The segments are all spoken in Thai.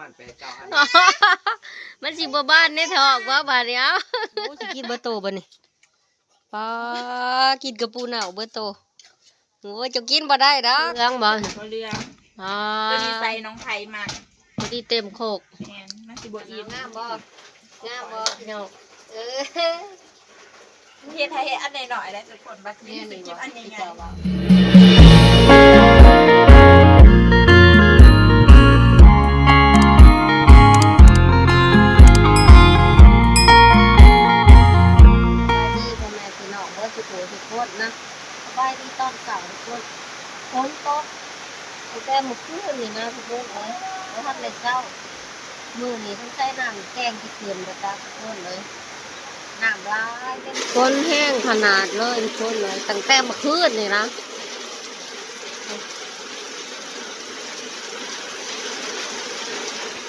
มาณ8-9 อันมันสิบ่บ้านในทอกว่าบาดเนี้ยโอ้สิกินเบอร์โตบ่นี่ป้ากินกระปูเน่าเบอร์โตโอ้ยจะกินบ่ได้ดอกเรื่องบ่เขาเรื่องอ่าตัวนี้ใส่น้องไทยมากพอดีเต็มโคกแอนมันสิบ่อิ่มงามบ่พี่น้องเฮ็ดให้อันหน่อยๆได้ทุกคนบัดนี้สิกินอันใหญ่นะสบายดีตอนเช้าทุกคนฝนตกแต่เมื่อคืนนี่นะทุกคนแล้วทันเลยเช้ามื้อนี้ต้องใช้น้ำแกงที่เขื่อนบ่ตาทุกคนเลยน้ำลายฝนแห้งขนาดเลยทุกคนเลยตั้งแต่เมื่อคืนนี่นะ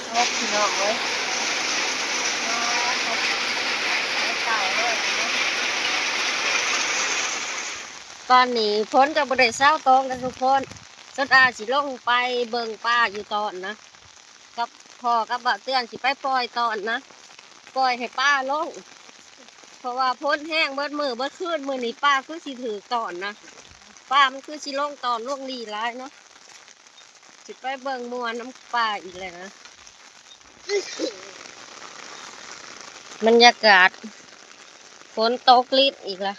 โอ้พี่น้องเว้ยตอนนี้พ้นกับบริษัทตองกันทุกคนสุดอาสิลงไปเบิ่งป้าอยู่ตอนนะกับพ่อกับบ่าวเตือนสิไปปล่อยตอนนะปล่อยให้ป้าลงเพราะว่าพ้นแห้งเบิดมือเบิดคืนมือนี้ป้าคือสิถือตอนนะป้ามันคือสิลงตอนลงดีร้ายเนาะสิไปเบิ่งมวนน้ำป้าอีกเลยนะบรรยากาศฝนตกลิดอีกละ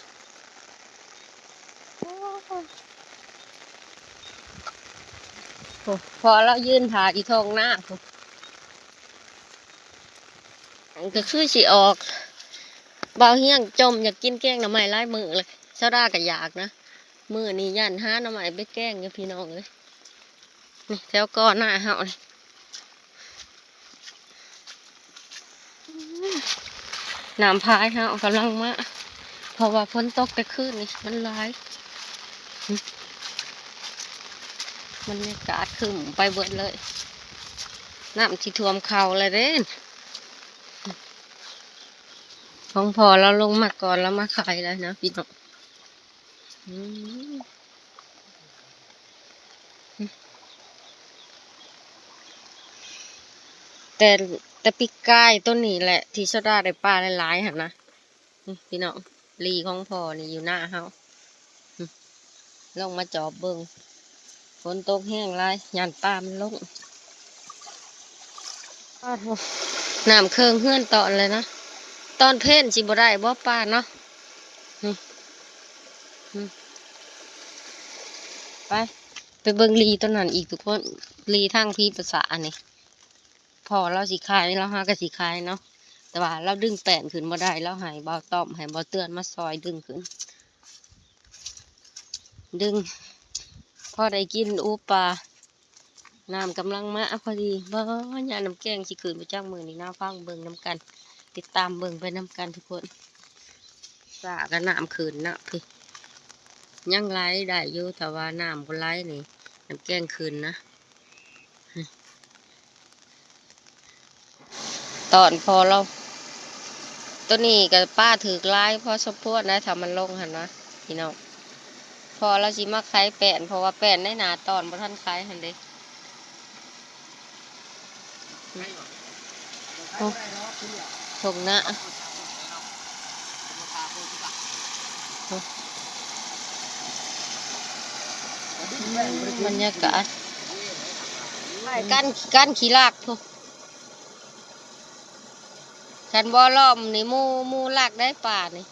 พอเรายืนถ่ายอีทองหน้าก็คือสิออกเบาเฮี้ยงจมอยากกินแกงหน่อไม้ไล่มือเลยเช้าด้าก็อยากนะมือนี่ยันห้าหน่อไม้ไปแกงกับพี่น้องเลยนี่แถวก้อนหน้าเฮาเลยน้ำพายเฮากำลังมาเพราะว่าฝนตกแต่คืนนี่มันร้ายบรรยากาศขึ้นไปเบิดเลยน้ำที่ท่วมเข่าเลยเด้นของพอเราลงมาก่อนแล้วมาขายแล้วนะพี่น้องแต่ปีกไก่ต้นนี้แหละที่ชดาได้ปลาหลายๆหั่นนะพี่น้องลีของพอนี่อยู่หน้าเฮาลงมาจอบเบิ่งฝนตกแห้งไรยันปลามันลงน้ำเคืองเฮื่อนตอนเลยนะตอนเพ่นสิบ่ได้บ่ปลาเนาะไปเบิ่งลีต้นนั้นอีกทุกคนลีทางพี่ภาษาอันนี้พอเราสิขายเราหากระสิขายเนาะแต่ว่าเราดึงแป้นขึ้นมาได้เราหายเบาต้อมหายเบาเตือนมาซอยดึงขึ้นดึงพอได้กินอูปลาน้ำกำลังมาพอดีบ่ยาน้ำแกงสิขืนไปจ้างมือนี่น้าฟังเบิ่งน้ำกันติดตามเบิ่งไปน้ำกันทุกคนสากันน้ำขืนนะพี่ยังไล่ได้อยู่แต่ว่าน้ำก็ไล่นี่น้ำแกงขืนนะตอนพอเราตัวนี้กับป้าถือไล่พอสมควรนะทำมันลงหันนะพี่น้องพอเราสิมาขายแป้นเพราะว่าแป้นได้หนาตอนบ่ทันขายหันเด้ถงนะบรรยากาศกันขี้ลากทุกฉันบ่ล้อมนี่มูลากได้ป่านี่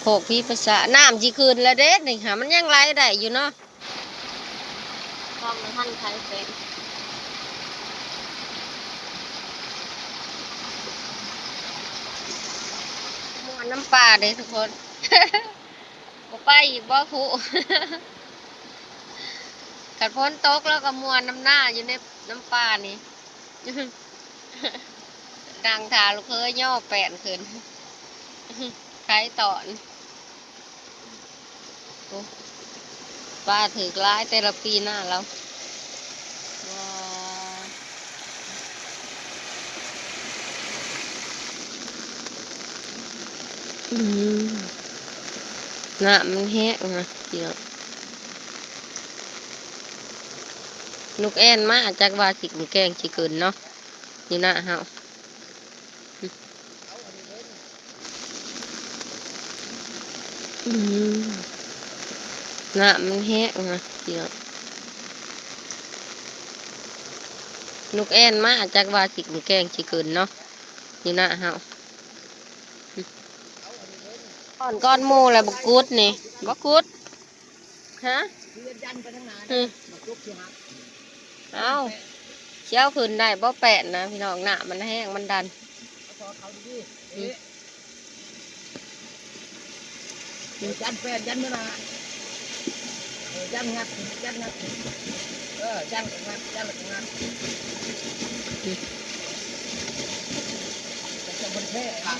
โขกพี่ภาษาน้ำจีคืนแล้วเด็ดนี่หามันยังไรได้อยู่เนาะทำมันท่านใครเป็นมวนน้ำปลาเด้ทุกคนบ่ไปอีกบ่คุกัดพ้นตกแล้วก็มวนน้ำหน้าอยู่ในน้ำปลานี่ดังทาลูกเคยย่อแปนขึ้นใครตอนป้าถือร้ายแต่ละปีหน้าแล้ว อืมน้ำมันแห้งนะเดี๋ยวลูกแอนมาจากว่าสิแกงสิเกินเนาะอยู่หน้าเฮาอืมน้ำมันแห้งนะเดี๋ยวลูกแอนมาจากว่าสิแกงสิเกินเนาะอยู่หน้าเฮาก้อนหมูแล้วบักกุดนี่บักกุดฮะเอาเชี่ยวขึ้นได้บ่แปะนะพี่น้องหน้ามันแห้งมันดันยันแฟนยันเมื่อนะยันงัดยันงัดยันงัดยันงัด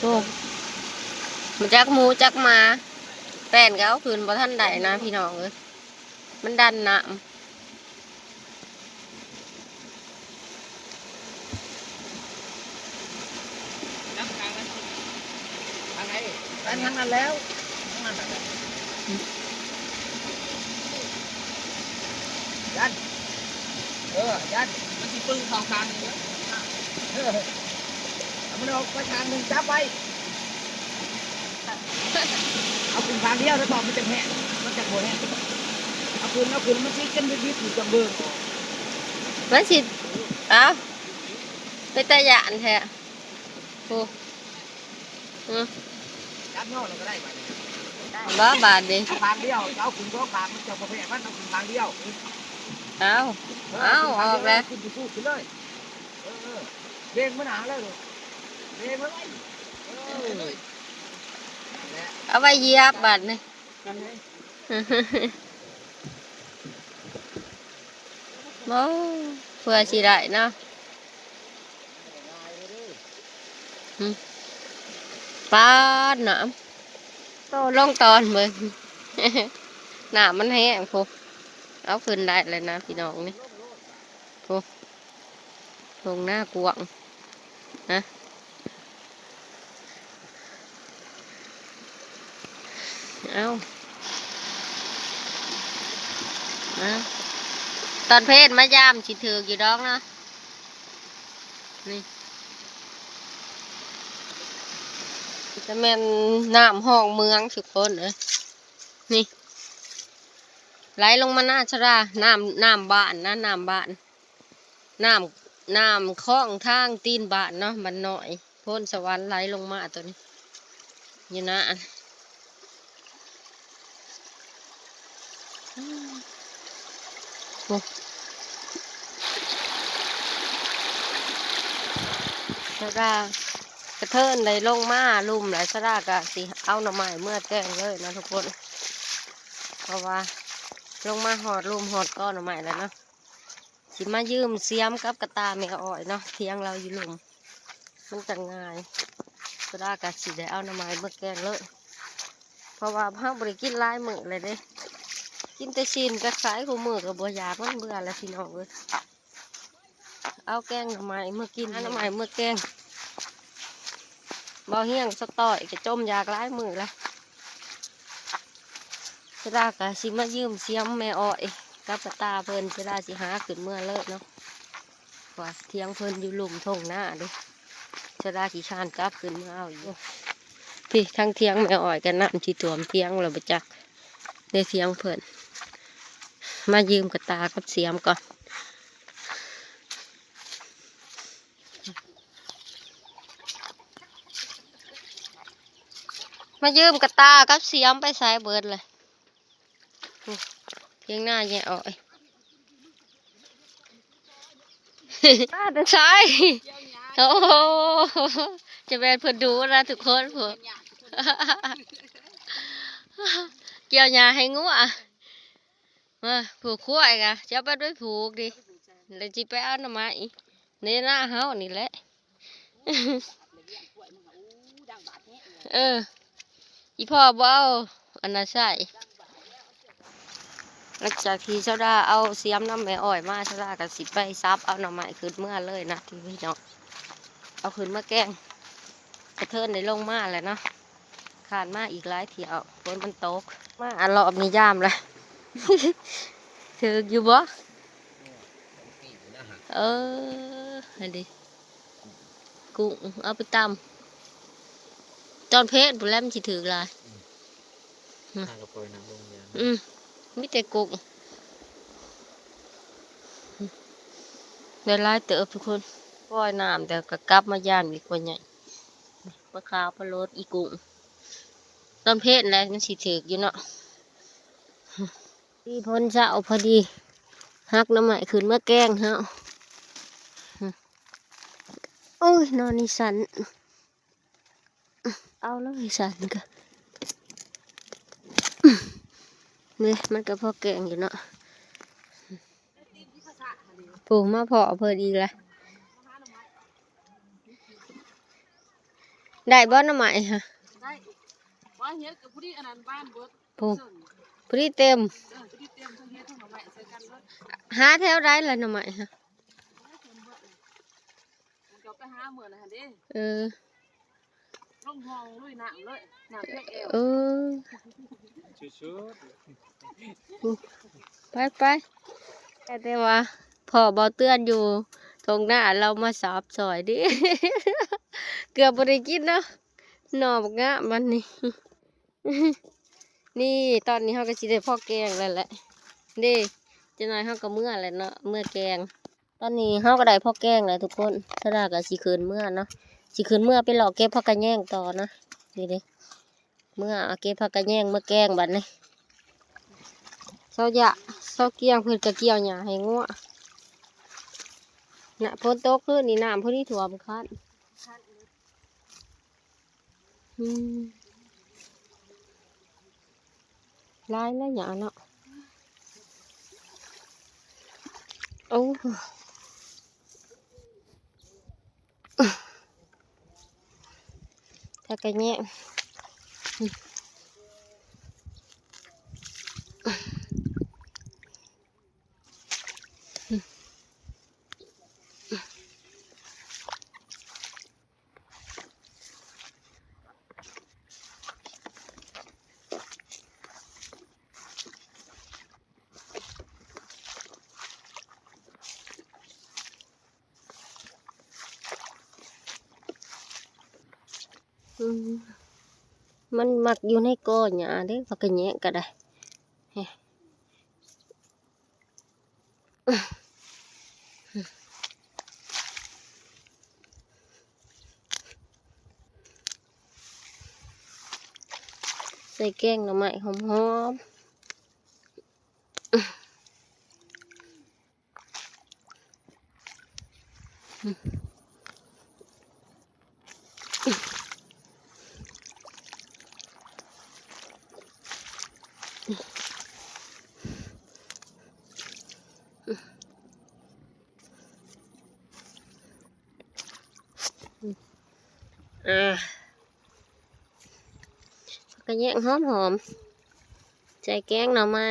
โอ้มันจักหมูจักหมาแป้นก็เอาคืนบ่ทันใดนะพี่น้องเอ้ยมันดันน้ำ ทางไหนทางนั้นแล้วทางนั้นยันยันมันจะปึ้งสองทางเยอะมันออกไปทางหนึ่งจับไปเอาคืนทางเดียวแล้วต่อมันจะแห้งมันจะโผล่แห้งเอาคืนมันชี้กันวิบอยู่จังเบิง มันสิเอาไปตะยานแท้โอ้จับนอกเราก็ได้ไป บ้าบาดดิ ทางเดียวเอาคืนสองทางมันจะโผล่แห้งมันเอาคืนทางเดียว เอาออกแล้ว ขึ้นสู้ขึ้นเลยเบ่งมันหาเลยเบ่งมันเลย เอาไว้เหยียบบาดนี่โอ้เพื่อสิได้เนาะปาดน้ำโตลงตอนเบิ่งน้ำมันแห้งพวกเอาขึ้นได้เลยนะพี่น้องนี่พวกลงหน้ากวางนะเอาตอนเพศมายามสิถือกอยู่ดอกนะนี่จะแม่นน้ำห้องเมืองสุกคนเลยนี่ไหลลงมาหน้าชราน้ำบ้านนะน้ำบ้านน้ำคลองทางตีนบ้านเนาะมันหน่อยพ้นสวรรค์ไหลลงมาตัวนี้อยู่นะชรากระเทินเลยลงมาลุ่มไหลชรากะสิเอาหน่อไม้เมื่อแจ้งเลยนะทุกคนเพราะว่าลงมาหอดลุ่มหอดก้อนหน่อไม้แล้วเนาะสิมายืมเสียมกับกระตาแม่อ้อยเนาะเทียงเราอยู่ลุ่มมันจะง่ายชรากะสิได้เอาหน่อไม้เมื่อแกงเลยเพราะว่าห้างบริกินลายมือเลยเด้กินแต่ชินกับสายของมือกับบัวยากมันเบื่อแล้วพี่น้องเลยเอาแกงหน่อไม้เมื่อกินหน่อไม้เมื่อแกงบ่เฮียงสต่อยจะจมอยากร้ายมือละเสดากะสิมายืมเสียมแม่อ้อยกับกระตาเพิ่นเสดาสิหาขึ้นเมื่อเลิกเนาะว่าเทียงเพิ่นอยู่หลุมทงหน้าดิเสดาขี้ชานกลับขึ้นเมื่อเอาอยู่พี่ทั้งเทียงแม่อ้อยกันน้ำที่ตัวเทียงเราไปจักได้เทียงเพิ่นมายืมกระตากับเสียมก่อนมายืมกระตากับเสียมไปใส่เบิดเลยเพียงหน้าแย่อ่อยตาแต่ใช่โอ้โหจะเป็นเพื่อนดูนะทุกคนเพื่อเกี่ยวหญ้าให้งัวมาผูกขั้วอีกอะจะไปด้วยผูกดิแล้วจีไปเอาหน่อไม้ในหน้าเฮานี่แหละอีพ่อบ่เอาอันนั้นใส่หลังจากที่เจ้าดาเอาเสียมน้ำแม่อ้อยมาเจ้าดากับสิไปซับเอาหน่อไม้ขึ้นเมื่อเลยนะที่พี่น้องเอาขึ้นมาแกงกระเทินได้ลงมาแล้วเนาะ ขานมาอีกหลายเที่ยวฝนมันตกมาอันรอบนี้ยามเลย ถืออยู่บ่เอออันนี้กุ้งเอาไปตำจอนเพชรบุแล้วมันสิถือหลาย ทางกระโปรงน้ำลงยาง มีแต่กุ้งได้หลายเติบทุกคนปล่อยน้ำแต่ก็กลับมาย่านอีกกว่าใหญ่ปลาขาวปลาโลดอีกุ้งตอนเพชรแล้วมันสิถืออยู่เนาะพี่พ้นเช้าพอดีฮักน้ำใหม่ขึ้นเมื่อแกงเฮาโอ้ยนอนนิสันเอาแล้วนิสันก็เนี่ยมันก็พอแกงอยู่เนาะปลูกมาเพาะเพิ่นอีกแล้วได้บ่น้ำใหม่ฮะ ได้ว่าเฮ็ดกับผู้ที่อันนั้นบ้านเบิด ปลูกพอดีเต็ม ผู้ที่เตรียมทั้งเฮ็ดทั้งหน่อไม้ใส่กันเบิด หาแถวได้ละน้ำใหม่ฮะ มันก็ไปหาเหมือนน่ะเด้ เออ ลงห้องลุยน้ำเลยน้ำเพียงเอว เออ ชุด ไปแต่ว่าพอบ่เตือนอยู่ตรงหน้าเรามาสาบซอยดิ เกือบบ่ได้กินเนาะหน่อบักงะมันนี่ นี่ตอนนี้เขาก็สิได้พ่อแกงแล้วแหละเด้จะหน่อยเขาก็เมื่อแหละเนาะเมื่อแกง ตอนนี้เขาก็ได้พ่อแกงแล้วทุกคนถ้าได้ก็สิคืนเมื่อเนาะสิคืนเมื่อไปหลอกเก็บผักกระแยงต่อนะนี่เด้เมื่อเอาเก็บผักกระแยงเมื่อแกงบัดนี้เช้าเกี่ยงเพิ่นก็เกี่ยวหญ้าให้งัวน่ะฝนตกคืนนี่น้ำเพิ่นนี่ท่วมคันหลายแล้วหญ้าเนาะโอ้ผักกระแยงมันมักอยู่ในก้อนหญ้าเด้ผักกระแยงก็ได้ใส่แกงหน่อไม้หอมผักกระแยงหอมใส่แกงหน่อไม้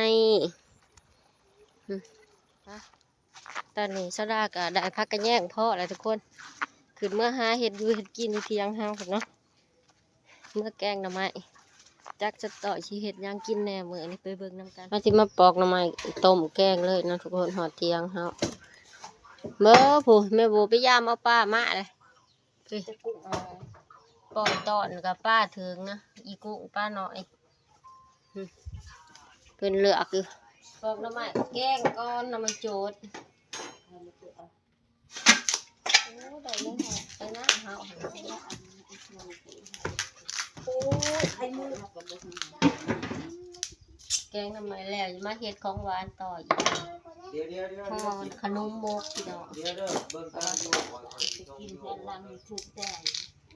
ตอนนี้โซดาก็ได้ผักกระแยงพอแล้วทุกคนขึ้นเมื่อหาเห็ดอยู่เห็ดกินอยู่เที่ยงเฮาเนาะเมื่อแกงหน่อไม้จักจะต่อชีเห็ดยังกินแน่มื้อนี้ไปเบิ่งนำกันเราสิมาปอกหน่อไม้ต้มแกงเลยนะทุกคนหอดเที่ยงเฮาเบ้อผู้แม่บูไปยามเอาป้ามาเลยปล่อยตอนกับป้าถึงนะอีกุ้งป้าน้อยเป็นเหลือกอยู่ปอกหน่อไม้แกงก้อนหน่อไม้โจดได้เลยค่ะได้นะเฮาแกงหน่อไม้แล้วจะมาเฮ็ดของหวานต่ออีก เดี๋ยวห่อขนมมกพี่น้อง เบิ่งการอยู่ก่อนจะกินแทนลังถูกใจ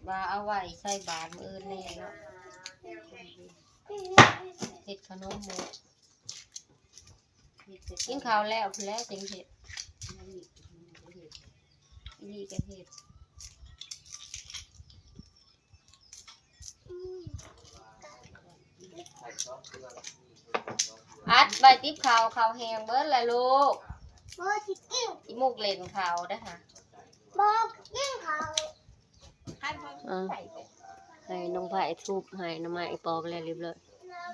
ว่าเอาไว้ใส่บาตรมื้อนี้เนาะเฮ็ดขนมมกกินข้าวแล้วพุ่นแล้วจังเฮ็ดนี่ก็เฮ็ดอัดใบติ๊บข้าวแห้งเบิดแล้วลูกอีมุกเล่นข้าวเด้อค่ะ ขั้นพอใส่ไป ให้น้องไผ่ทุบให้น้ำไม้ปอกแล้วเรียบร้อย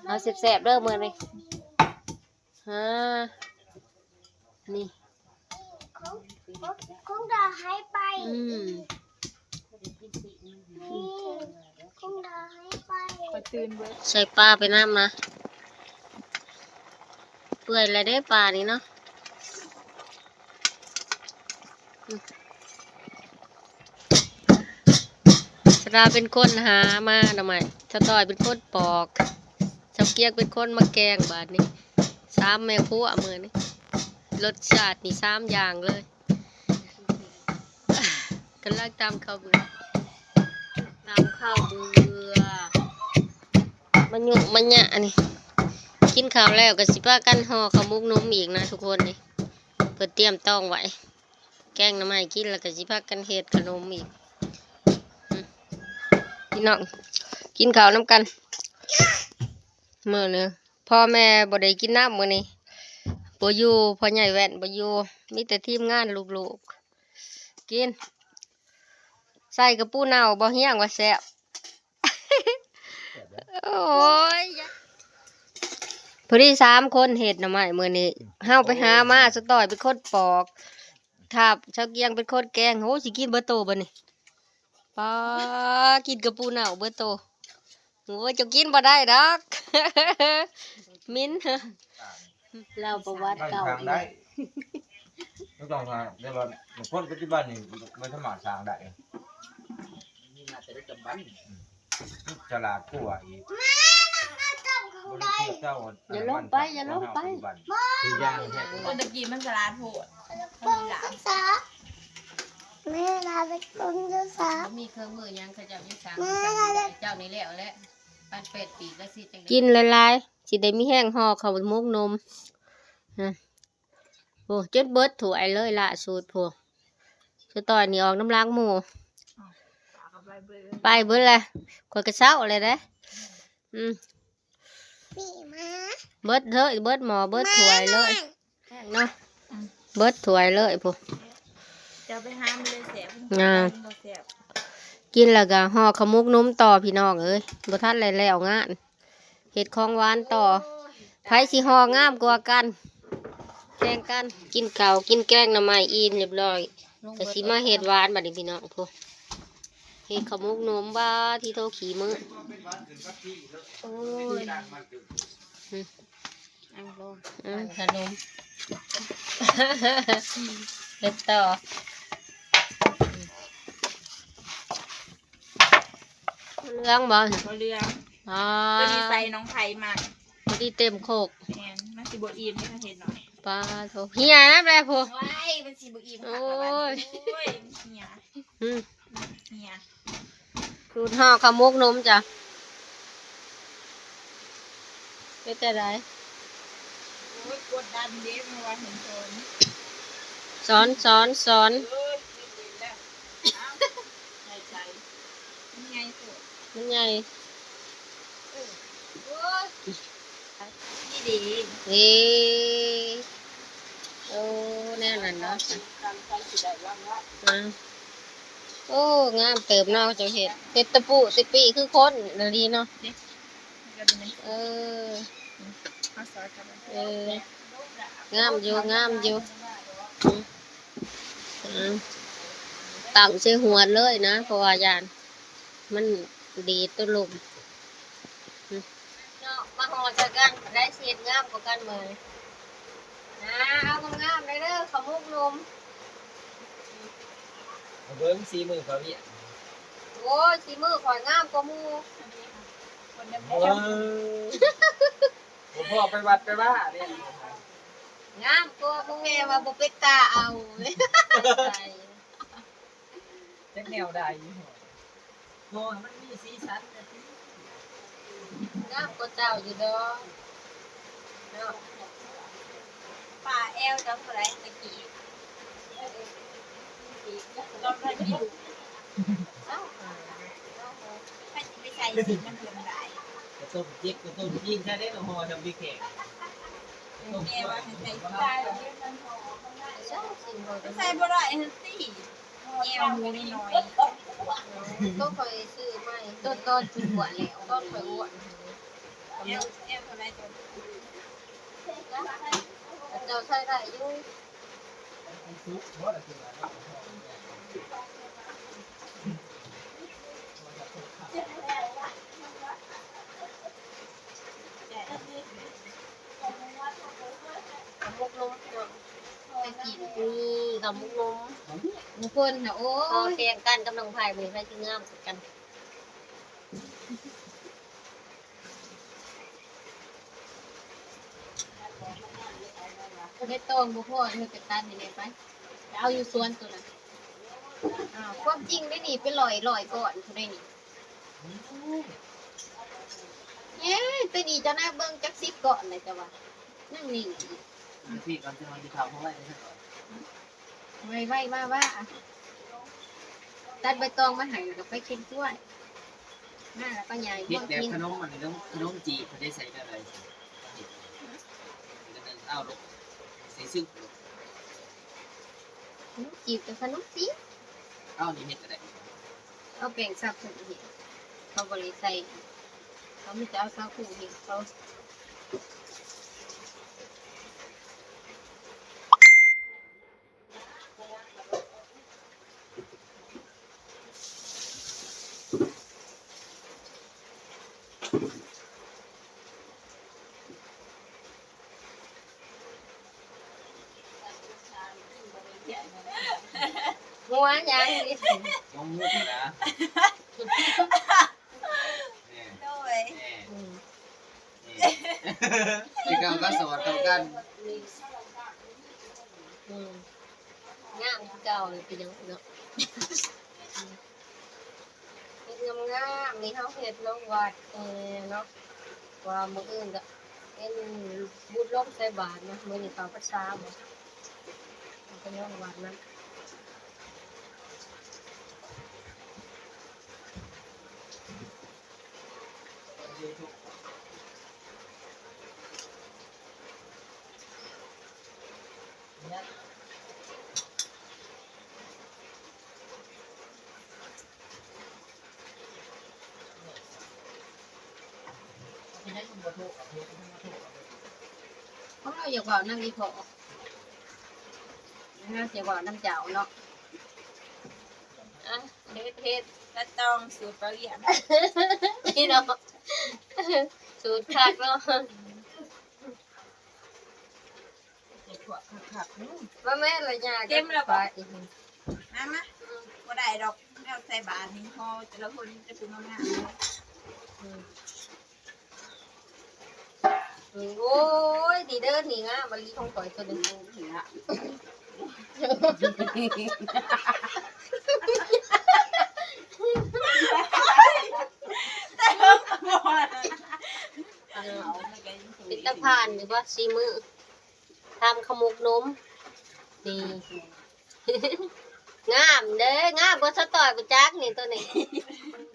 เอาแซ่บๆเด้อมื้อนี้ฮะนี่คงด่าให้ไปนี่คงด่าให้ไป ไปตื่นเบิด ใส่ปลาไปน้ำนะเปื่อยอะไรได้ปลานี่เนาะสดาเป็นคนหามาทำไมสตอยเป็นคนปอกชาวเกียกเป็นคนมาแกงบาดนี้3แม่ครัวมื้อนี้รสชาตินี่3อย่างเลยกำลังตำข้าวเบื่อตำข้าวเบื่อมันหยุกมันหยะนี่กินข้าวแล้วก็สิพากันห่อข้าวมุกนมอีกนะทุกคนนี่เพื่อเตรียมต้องไว้แกงหน่อไม้กินแล้วก็สิพากันเฮ็ดขนมอีกพี่น้องกินข้าวน้ำกันมื้อนึงพ่อแม่บ่ได้กินน้ำมื้อนี้บ่อยู่พ่อใหญ่แว่นบ่อยู่มีแต่ทีมงานลูกๆกินใส่กระปูเน่าบ่เฮี้ยงว่าแซ่บ โอ้ยพอดี3คนเห็ดหน่อไม้มื้อนี้เฮาไปหามาสต่อยเป็นคนปอกถ้าชาวเกียงเป็นคนแกงโหสิกินเบิดโตบ่นี่ป้ากินกระปูเน่าเบิดโตโอ้ยจะกินบ่ได้ดอก มิ้นเล่าประวัติเก่า ทางได้ไม่ต้องทางเดี๋ยวว่าคนปัจจุบันนี่ไม่สามารถสร้างได้ นี่น่าจะได้จำบัน ฉลาดกว่าอีกบริเทียบเจ้า อย่าลงไปอย่าลงไป ทุกอย่างแท้ คนตะกี้มันสลาดโหด ปงศึกษาแม่ลาไปปงศึกษา มีเครื่องมือยังเขาเจ้ายังสั่งเจ้านี่แล้วแหละปันเป็ดปีกแล้วสิจัง กินหลายๆสิได้มีแห้งห่อข้าวมุกนมนะโอ้จนเบิดถ้วยเลยล่ะสูตรพวกสต่อยนี่ออกน้ำล้างหมูไปเบิดเลยข่อยกระเซ้าเลยเด้พี่มา เบิดเลยเบิดหมอเบิดถ้วยเลยเนาะเบิดถ้วยเลยพวก จะไปหามันเลยแสบ บ่แซ่บ กินแล้วก็ห่อขมุกนมต่อพี่น้องเอ้ยบ่ทันแล้วงานเฮ็ดของหวานต่อไผสิห่องามกว่ากันแข่งกันกินข้าวกินแกงหน่อไม้อิ่มเรียบร้อยก็สิมาเฮ็ดหวานบัดนี้พี่น้องพวกเฮ็ดขมุกนมบ้าที่โทขี่มือโอ้ยขนม เฮ็ดต่อเรื่องบ่ เขาเรือ อ๋อ ตัวนี้ใส่น้องไผ่มา พอดีเต็มโคก แทนมันสิบอิ่มนี่เขาเห็นหน่อย ปลาโถเฮียนะแม่พู ว้ายมันสิบอิ่ม โอ้ย โอ้ยเหี่ย อืม เหี่ย สูตรห่อขมุกนมจ้ะเป็นแต่ไร โอ้ยกดดันเด็กเมื่อวานเห็นโจร สอน เอ้ยกินแล้วอ้าวใจใจมันไงสุด มันใหญ่ นี่ดี เอ้โอ้แน่นั่นเนาะอ่ะโอ้งามเติบเนาะเจ้าเห็ดเห็ดตะปูสิปีคือคนดีเนาะ ก็ดีนะ เออ ข้าวซอยกัน เอองามอยู่งามอยู่ตั้งใส่หัวเลยนะเพราะว่ายานมันดีต้นลมมาห่อใส่กันได้เสียดงามกว่ากันเลยนะเอางามเลยเด้อขมุกนม เบิ้งสีมือเขาเนี่ย โอ้ยสีมือข่อยงามกว่าหมู คนเดียว ผมพ่อไปวัดไปว่าเนี่ย งามกว่าหมูแม่ว่าบ่เป็ดตาเอาเลย เจ็กแนวใดโอ้มันมีสีสัน งามกว่าเจ้าอยู่ดอกเนาะ ป่าแอลจังไรตะกี้เราได้ยินไปใส่สีมันเพิ่มได้ กระตุ้นจิกกระตุ้นยิงแค่ได้ก็พอทำดีแข่ง แม่ว่าใส่ได้ ใช่สิบ่ ใส่บ่ได้ฮันตี้แอลหมูน้อย ก็คอยซื้อไม่ต้นอ้วนแล้วต้นคอยอ้วน เอวเท่าไรตัว เจ้าใช้ได้อยู่ กับมุกนมไปกินนี่กับมุกนม บางคนน่ะโอ้ พอย แข่งกันกับน้องไผ่มีใครที่งามกัน เฮ็ดตองบ่พอเฮ็ดเป็นตันนี่ไปเอาอยู่สวนตัวน่ะความจริงได้นี่เป็นลอยก่อนผู้ได้นี่เย้ตัวนี้จะน่าเบิ่งจัก10ก่อนเลยจ้ะว่านั่งนิ่ง พี่ก่อนจะมาที่เขาเพราะว่าจะ ไว้ว่าตัดใบตองมาให้กับไปกินกล้วยน่าแล้วก็ใหญ่ คิด บ่ แบบ กิน ขนมมันขนมจีบเขาได้ใส่อะไรก็นึงเอาลูกใส่ซึ่ง ขนมจีบกับขนมจีบ เอานี่เห็ดอะไร เอาแป้งซับใส่เห็ดเขาบ่ได้ใส่เขาไม่จะเอาซาคูเห็ดเขา หัวยางนี่ มองมุกนะ โดย ที่เขาก็สอนเขากัน งามเก่าเลยเป็นยังเนาะเฮ็ดงามๆนี่เฮาเฮ็ดลงวัดเนาะว่ามื้ออื่นก็เป็นบุญลงใส่บาตรเนาะมื้อนี้เข้าพรรษาบ่มันก็ลงวัดนั้น เพราะเราอยากว่านั่งอีพอน่าจะว่าน้ำเจ้าเนาะ อ่ะเฮ็ด และตองสูตรประเรียน นี่เนาะสูตรคักเนาะ เจ็ดขวบขับนู่น ว่าแม่ละยา เต็มแล้วบ่ ปลาอีก มาบ่ได้ดอกแนวใส่บาทนี่พอแต่ละคนจะเป็นงาน โอ้ยดีเด้อนี่งะมะลิของข่อยตัวนึงนี่ละ ปิตาพานหรือว่าซีมือทำขมุกนมนี่ งามเด้องามบ่สะต่อยบ่จักนี่ตัวนี้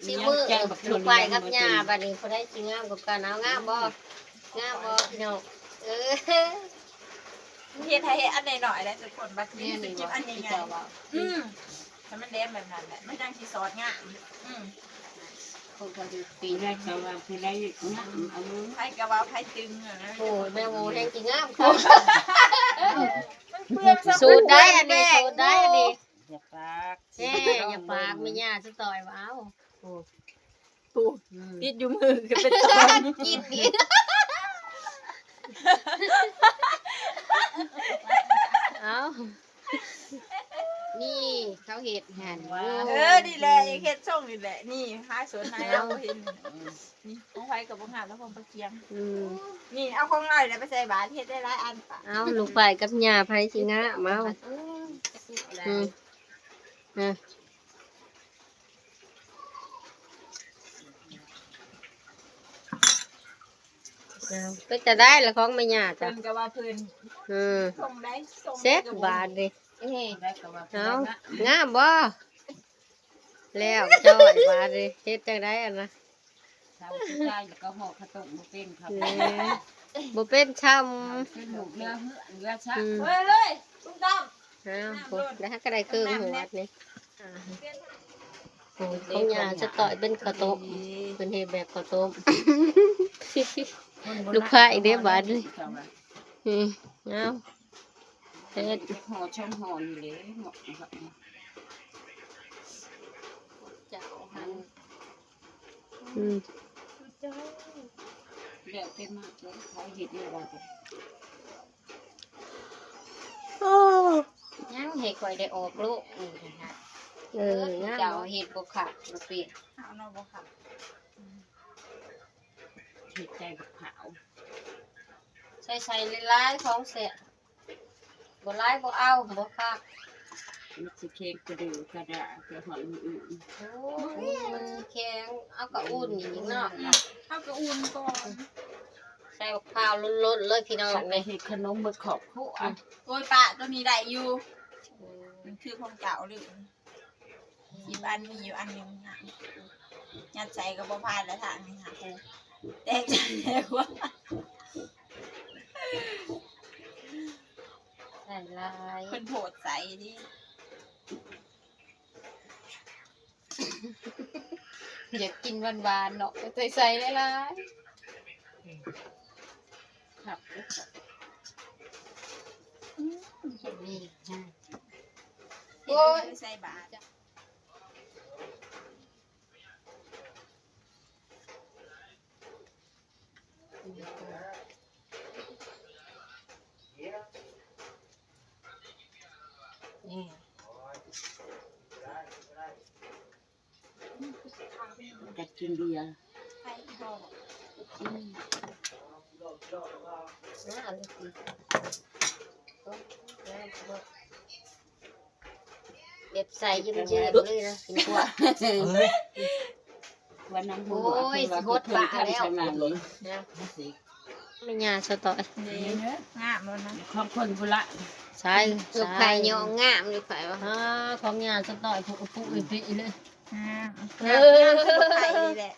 ซีมือลูกไปกับหญ้าบัดนี้บ่ได้สิงามกว่ากันเอางามบ่พี่น้องเออ เฮ็ดให้เฮ็ดอันหน่อยๆแล้วทุกคนบัดนี้สิกินอันใหญ่ๆถ้ามันเล็แบบนั้นแหละมันจังสิซอสงามคนก็จะปีแรกเขาว่าคือได้งามเอามือ ไผก็ว่าไผตึงนะ โอ้ยแม่โมแห่งสิงามค่ะ เปลือก สูตรได้อันนี้สูตรได้อันนี้ อย่าปาก แน่อย่าปากไม่ย่าสะต่อยว้าว ติดอยู่มือคือเป็นตอน กินดิเอานี่เขาเห็ดหันว่า ดีแหละเฮ็ดส่งนี่แหละนี่หาสวนให้เราเห็นนี่ของไผกับบ่หาแล้วของปลาเคียงนี่เอาของเราเนี่ยไปใส่บาตรเฮ็ดได้หลายอันปะ เอาลูกไปกับยาไผสิงะมาก็จะได้ละของไม่ยาจ้ะ เพิ่นก็ว่าเพิ่นส่งได้ส่ง เซ็กบาทดิ ได้ก็ว่า เอางามบ่แล้วจ้อยบาทดิเฮ็ดจังได๋อ่ะนะ ชาวชายก็ห่อขนมบ่เป็นครับ บ่เป็นช้ำ เป็นหมูเนื้อชัก เฮ้ยเลยตุ้มตาม อ้าวได้ก็ได้เครื่องหัวนี่ โอ้ยของยาจะต่อยเป็นข้าวต้มเป็นเฮ็ดแบบข้าวต้ม ลูกค้าอีกเด้อบาดเลยเอาเฮ็ด ห่อช่องห่อนี่เลยเหมาะกับ เจ้าหัน แล้วเป็นมากเลยเขาเห็ดเนี่ยว่าจะ ยังให้ข่อยได้ออกลูกนี่นะคะ งาม เจ้าเฮ็ดบ่ขาดบ่เปลี่ยน เอาเนาะบ่ค่ะ เห็ดใจกับขาว ใส่หลายๆของเสียบ่หลายบ่เอาบ่คัก มันจะเค้กกระดูกกระดาษกระหอนอื่น โอ้มันแข็งเอากระอุ่นอีกเนาะ เอากระอุ่นก่อน ใส่ข้าวล้นๆเลยพี่น้อง ฉัน นี่ เห็ดขนมมือขอบคู่ โอ้ยปะตัวนี้ได้อยู่มันคือของเก่าหรือหยิบอันมีอยู่อันหนึงค่ะยัดใส่ก็บ่พลาดแล้วทางนี้ค่ะแตกใจแล้วว่า ใส่ลาย เพิ่นโผดใส่ดิ อยากกินหวานๆเนาะใส่หลาย ครับ นี่ โอ้ยใส่บาท นี่ อยากกินเบียร์ ใส่ห่อ น่าเลยสิเก็บใส่เยิ้มๆเลยนะกินกว่า วันนั้น โอ้ยสิหดปะแล้ว ใช่ไหมเลย นะไม่ยาสตอย นี่เนอะงามแล้วนะ ของคนบุระ ใช่ ๆลูกไข่ยองงามลูกไข่ว่า ของยาสตอยผูกผูกอีเลย งามงามคือไข่นี่แหละ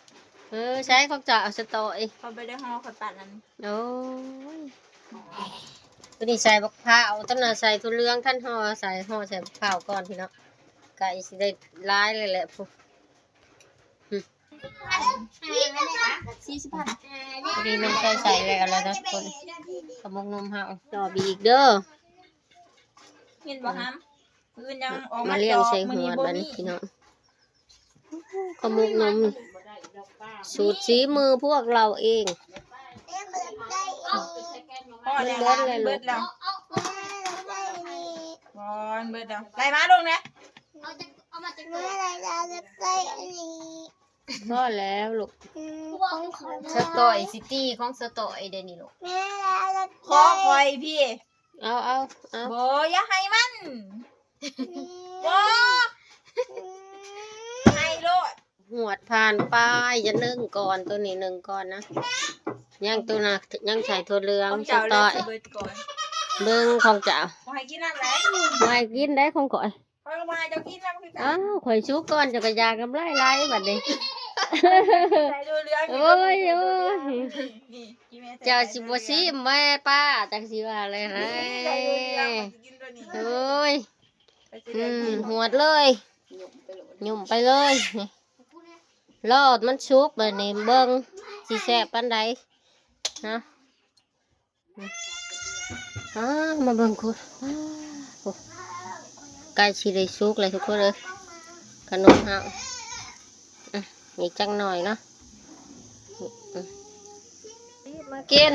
ใช้ของจ่าสตอย เขาไปได้ห่อขอดปัดนั้น โอ้ยตัวนี้ใส่บักพร้าวต้นน่ะใส่ทุเรืองท่านห่อใส่ห่อใส่บักพร้าวก่อนพี่น้องไก่สิได้ร้ายเลยแหละพวก 40,000 พอดีมันใส่แล้วแล้วนะทุกคนขมกนมเฮาต่อบีอีกเด้อ เห็นบ่ฮัมปืนยังออก มา มา เลี้ยงใส่ มื้ หั อ ว นี้บ่ บัด มี นี้พี่น้องขมกนมสูตรสีมือพวกเราเอง พ่อแล้วล่ะเบิดแล้วบอนเบิดแล้วไล่มาลงนะ เมื่อไรเราจะได้อันนี้ พอแล้วลูก ของขวัญ สตอยซิตี้ของสตอยเด้นี่ลูก เมื่อไรเรา ขอคอยพี่ เอา บ่อย่าให้มันบ่ให้โลด หวดผ่านไปจะนึ่งก่อนตัวนี้นึ่งก่อนนะย่างตัวน่ะย่างใส่ถั่วเหลือง ของ ส เจ้า ต แล้ อ วย สิเบิดก่อน เบิ่งของเจ้า บ่ให้กินน้ำไหล ไม่กินได้ของก่อย คอยก็บ่ให้เจ้ากินน้ำคือกั อ้าน วข่อยชุกก่อนจะกระยากำไรไรบัดนี้ ใส่ดูเรื่อง โอ้ย นี่กินแม่ใส่ เจ้าสิบ่ซิแม่ป้าจังสิว่าเลยให้ ใส่ดูเรื่องมันสิกินตัวนี้ โอ้ย ไปสิได้กิน หวดเลยยุ่มไปเลยนี่รอดมันชุกแบบนี้เบิ่งสิแซ่บปานใดนะมาเบิ่งคุณใกล้สิได้สุกเลยทุกคนเลยขนมเฮาอีกจังหน่อยเนาะมากิน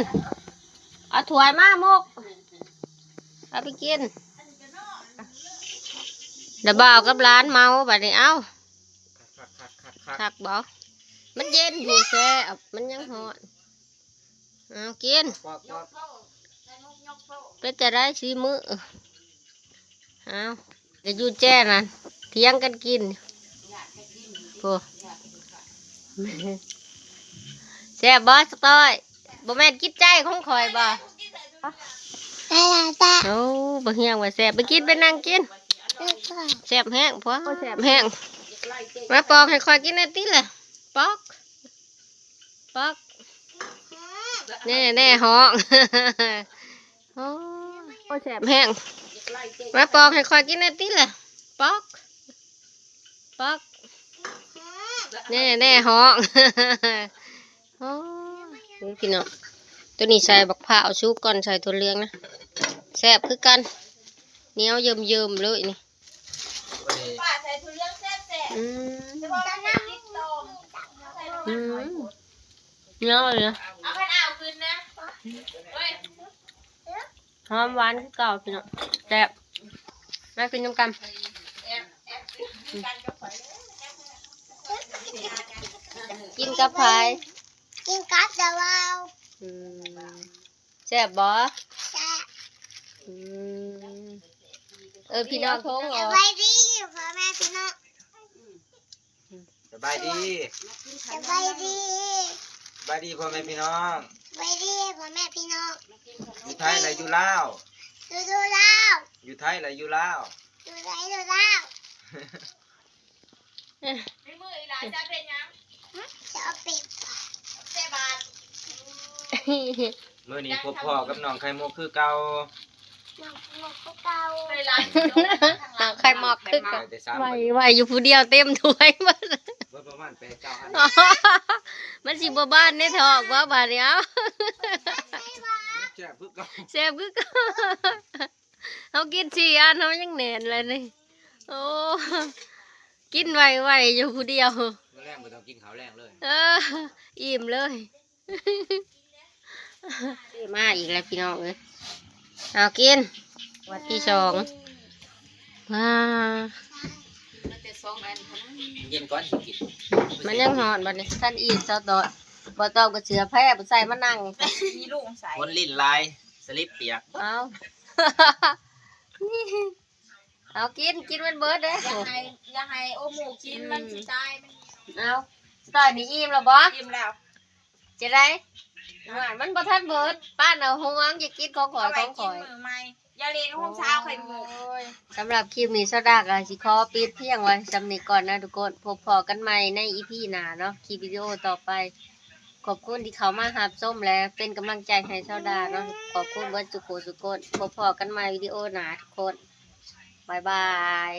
เอาถ้วยมามุกเอาไปกินเดี๋ยวบ่าวกับร้านเมาบัดนี้เอาคักบอกมันเย็นหูแซ่บมันยังหอนเอากินเป็นจะได้สีมือเอาเดี๋ยวอยู่แจ้นั่นเที่ยงกันกินโอ้แซ่บบอสต้อยบ่แม่นกินใจของข่อยบ่ ได้ละจ้ะ โอ้บ่เฮียงว่าแซ่บไปกินไปนั่งกินแซ่บแห้งพอแซ่บแห้งมาปอกให้ข่อยกินได้ติล่ะปอกแน่ห้อง โอ้แซ่บแห้งมาปอกให้ข่อยกินได้ติล่ะปอก แน่ห้องโอ้ยพี่น้องตัวนี้ใส่บักผ้าเอาชุกก่อนใส่ถั่วเหลืองนะแซ่บคือกันเหนียวเยิ้มๆเลยนี่ ป้าใส่ทุเรียนแซ่บ อืม ๆแต่ว่ามันไม่ติดตมใส่ลง อื ไป มเหนียวเลยนะ เอาขันอ่าวคืนนะเฮ้ย หอมหวานคือเก่าพี่น้องแซ่บมากินน้ำกัน กันกับข่อยเลย กินกับไผ กินกัดเดี๋ยวเรา อืมแซ่บบ่ จะ อืมพี่น้องโทงเหร จะ อ ไปดีพ่อแม่พี่น้อง สบายดี จะไปดี สบายดีพ่อแม่พี่น้อง ไปดีพ่อแม่พี่น้อง อยู่ไทยอะไรอยู่ลาว ดูแล้ว อยู่ไทยอะไรอยู่ลาว ดูแล้ว ในมืออีหลานจะเป็นยัง จะเอาปิด เจ็บบาท มื้อนี้พบพ่อกับน้องไข่มุกคือเก่า หมกพวกเก่า เคยหลาน เอาไข่หมอกคือกัน ได้3 ไหวอยู่ผู้เดียวเต็มถ้วยหมด เบิดประมาณ8 9อัน มันสิบ่บ้านในทอกบ่บาดเนี้ย แซ่บคือเก่า แซ่บคือกันเฮากิน4อันเฮายังแน่นเลยนี่โอ้กินไหวอยู่ผู้เดียว มื้อแรกบ่ต้องกินข้าวแรงเลย อิ่มเลยมาอีกแล้วพี่น้องเอ้ยเอากินวันที่2ว้า มันจะ2อันเท่านั้น เย็นก่อนสิกิน มันยังหอนบัดนี้ท่านอีกเจ้าต่อบ่ต้องก็เสือแพ้บ่ใส่มานั่ง มีลูกใส่ คนลิ้นลายสลิปเปียก เอา เอากินมันเบิดเด้ อย่าให้โอหมูกินมันสิตายมัน เอาตอนนี้อิ่มแล้วบ่ อิ่มแล้ว จะได้ว่ามันบ่ทันเบิดป้านเอาห่วงอย่ากินของข่อย เอา ข ไว้ อง กิ ข่อยนมื้อใหม่อย่าเล่นห้องเช้าไข่มุก สำหรับคลิปนี้ซาดาก็สิขอปิดเพียงไว้สำนี้ก่อนนะทุกคนพบพอกันใหม่ใน EP หน้าเนาะคลิปวิดีโอต่อไป ขอบคุณที่เขามารับชมและเป็นกำลังใจให้ซาดาเนาะขอบคุณเบิดทุกคนพบพอกันใหม่วิดีโอหน้าทุกคนบ๊ายบาย